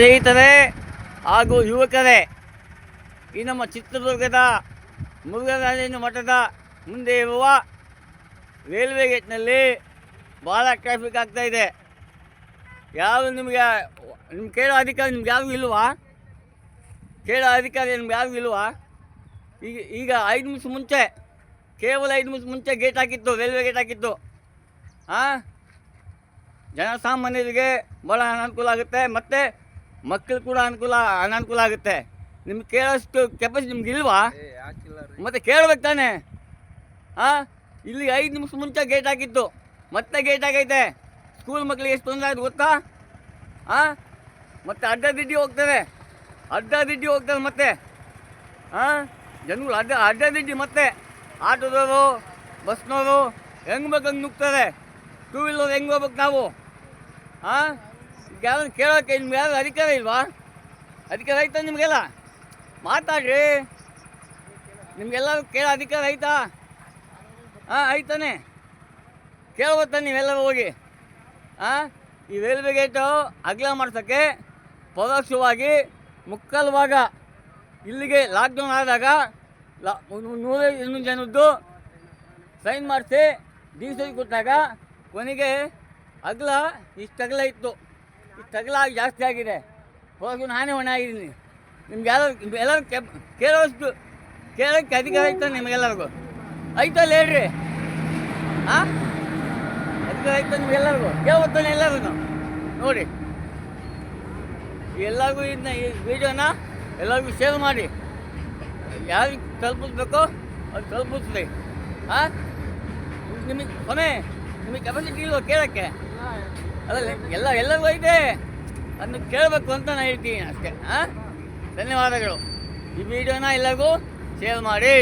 ಸ್ನೇಹಿತರೆ ಹಾಗೂ ಯುವಕರೇ, ಈ ನಮ್ಮ ಚಿತ್ರದುರ್ಗದ ಮುರುಘರಾಜೇಂದ್ರ ಮಠದ ಮುಂದೆ ಇರುವ ರೈಲ್ವೆ ಗೇಟ್ನಲ್ಲಿ ಭಾಳ ಟ್ರಾಫಿಕ್ ಆಗ್ತಾಯಿದೆ. ಯಾರು ನಿಮಗೆ ಕೇಳೋ ಅಧಿಕಾರ ನಿಮ್ಗೆ ಯಾರಿಗೂ ಇಲ್ವಾ? ಕೇಳೋ ಅಧಿಕಾರ ನಿಮ್ಗೆ ಯಾರಿಗೂ ಇಲ್ವಾ? ಈಗ 5 ನಿಮಿಷ ಮುಂಚೆ, ಕೇವಲ 5 ನಿಮಿಷ ಮುಂಚೆ ಗೇಟ್ ಹಾಕಿತ್ತು, ರೈಲ್ವೆ ಗೇಟ್ ಹಾಕಿತ್ತು. ಜನಸಾಮಾನ್ಯರಿಗೆ ಭಾಳ ಅನಾನುಕೂಲ ಆಗುತ್ತೆ, ಮತ್ತು ಮಕ್ಕಳು ಕೂಡ ಅನಾನುಕೂಲ ಆಗುತ್ತೆ. ನಿಮ್ಗೆ ಕೇಳೋಷ್ಟು ಕೆಪಾಸಿಟಿ ನಿಮ್ಗೆ ಇಲ್ವಾ? ಮತ್ತು ಕೇಳ್ಬೇಕು ತಾನೆ. ಇಲ್ಲಿ 5 ನಿಮಿಷ ಮುಂಚೆ ಗೇಟ್ ಹಾಕಿತ್ತು, ಮತ್ತೆ ಗೇಟ್ ಆಗೈತೆ. ಸ್ಕೂಲ್ ಮಕ್ಕಳಿಗೆ ಎಷ್ಟು ತೊಂದರೆ ಆಯ್ತು ಗೊತ್ತಾ? ಮತ್ತು ಅಡ್ಡದಿಡ್ಡಿ ಹೋಗ್ತಾರೆ ಮತ್ತೆ. ಜನಗಳು ಅಡ್ಡದಿಡ್ಡಿ ಮತ್ತೆ ಆಟೋದವರು, ಬಸ್ನವರು ಹೆಂಗೆ ಬೇಕು ಹಂಗೆ ನುಗ್ತಾರೆ. ಟೂ ವೀಲರ್ ಹೆಂಗೆ ಹೋಗ್ಬೇಕು ನಾವು? ಯಾರು ಕೇಳೋಕ್ಕೆ ನಿಮ್ಗೆ ಯಾರು ಅಧಿಕಾರ ಇಲ್ವಾ? ಅಧಿಕಾರ ಐತಾ ನಿಮಗೆಲ್ಲ? ಮಾತಾಡ್ರಿ. ನಿಮಗೆಲ್ಲರೂ ಕೇಳೋ ಅಧಿಕಾರ ಐತಾ? ಐತಾನೆ. ಕೇಳ್ಬೋತಾನೆ ನೀವೆಲ್ಲರೂ ಹೋಗಿ. ಈ ರೈಲ್ವೆ ಗೇಟು ಅಗಲ ಮಾಡ್ಸೋಕ್ಕೆ ಪರೋಕ್ಷವಾಗಿ ಮುಕ್ಕಾಲು ಭಾಗ ಇಲ್ಲಿಗೆ ಲಾಕ್ಡೌನ್ ಆದಾಗ 100 ಜನದ್ದು ಸೈನ್ ಮಾಡಿಸಿ ಡಿ.ಸಿ ಕೊಟ್ಟಾಗ ಕೊನೆಗೆ ಅಗಲ ಇಷ್ಟು ಅಗಲ ಇತ್ತು, ಇಷ್ಟು ಅಗಲ ಜಾಸ್ತಿ ಆಗಿದೆ. ಹೋಗಿ ನಾನೇ ಹೊಣೆ ಆಗಿದ್ದೀನಿ. ನಿಮ್ಗೆ ಎಲ್ಲರೂ ಕೇಳೋಷ್ಟು ಕೇಳೋಕ್ಕೆ ಅಧಿಕಾರ ಐತಾನೆ ನಿಮಗೆಲ್ಲರಿಗೂ? ಐತಲ್ಲ ಹೇಳ್ರಿ. ಅಧಿಕಾರ ಐತ ನಿಮಗೆಲ್ಲರಿಗೂ? ಕೇಳ್ಬೋತಾನೆ ಎಲ್ಲರಿಗೂ. ನೋಡಿ, ಎಲ್ಲರಿಗೂ ಈ ವಿಡಿಯೋನ ಎಲ್ಲರಿಗೂ ಶೇರ್ ಮಾಡಿ. ಯಾರಿಗೆ ತಲುಪಿಸ್ಬೇಕೋ ಅದು ತಲುಪಿಸ್ರಿ. ನಿಮಗೆ ಕೆಪಾಸಿಟಿ ಇಲ್ವೋ ಕೇಳೋಕ್ಕೆ? ಅದಲ್ಲ, ಎಲ್ಲರಿಗೂ ಐತೆ, ಅದನ್ನು ಕೇಳಬೇಕು ಅಂತ ನಾನು ಹೇಳ್ತೀನಿ ಅಷ್ಟೇ. ಧನ್ಯವಾದಗಳು. ಈ ವಿಡಿಯೋನ ಎಲ್ಲರಿಗೂ ಶೇರ್ ಮಾಡಿ.